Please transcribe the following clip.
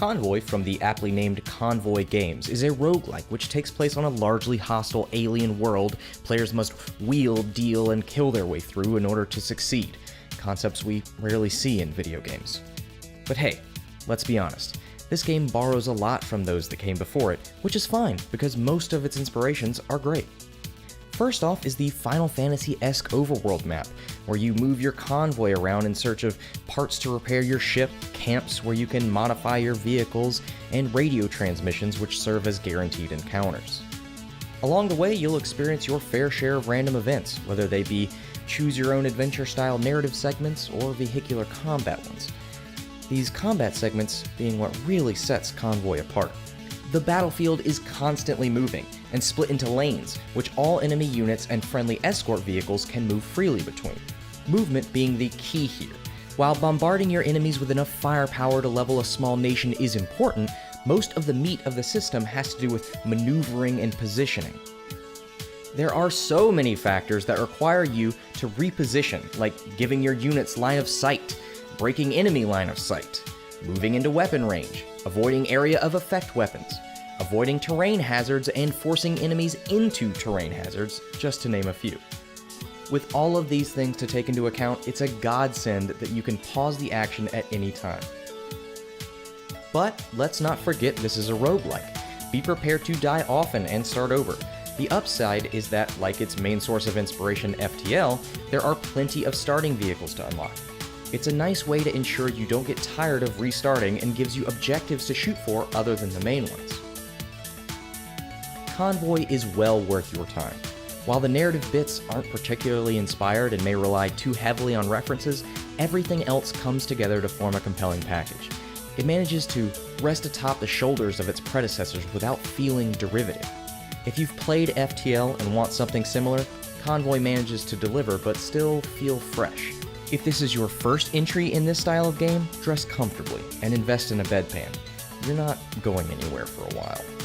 Convoy, from the aptly named Convoy Games, is a roguelike which takes place on a largely hostile alien world players must wheel, deal, and kill their way through in order to succeed, concepts we rarely see in video games. But hey, let's be honest, this game borrows a lot from those that came before it, which is fine because most of its inspirations are great. First off is the Final Fantasy-esque overworld map, where you move your convoy around in search of parts to repair your ship, camps where you can modify your vehicles, and radio transmissions which serve as guaranteed encounters. Along the way, you'll experience your fair share of random events, whether they be choose-your-own-adventure-style narrative segments or vehicular combat ones. These combat segments being what really sets Convoy apart. The battlefield is constantly moving and split into lanes, which all enemy units and friendly escort vehicles can move freely between. Movement being the key here. While bombarding your enemies with enough firepower to level a small nation is important, most of the meat of the system has to do with maneuvering and positioning. There are so many factors that require you to reposition, like giving your units line of sight, breaking enemy line of sight, moving into weapon range, avoiding area of effect weapons, avoiding terrain hazards, and forcing enemies into terrain hazards, just to name a few. With all of these things to take into account, it's a godsend that you can pause the action at any time. But let's not forget this is a roguelike. Be prepared to die often and start over. The upside is that, like its main source of inspiration, FTL, there are plenty of starting vehicles to unlock. It's a nice way to ensure you don't get tired of restarting and gives you objectives to shoot for other than the main ones. Convoy is well worth your time. While the narrative bits aren't particularly inspired and may rely too heavily on references, everything else comes together to form a compelling package. It manages to rest atop the shoulders of its predecessors without feeling derivative. If you've played FTL and want something similar, Convoy manages to deliver but still feel fresh. If this is your first entry in this style of game, dress comfortably and invest in a bedpan. You're not going anywhere for a while.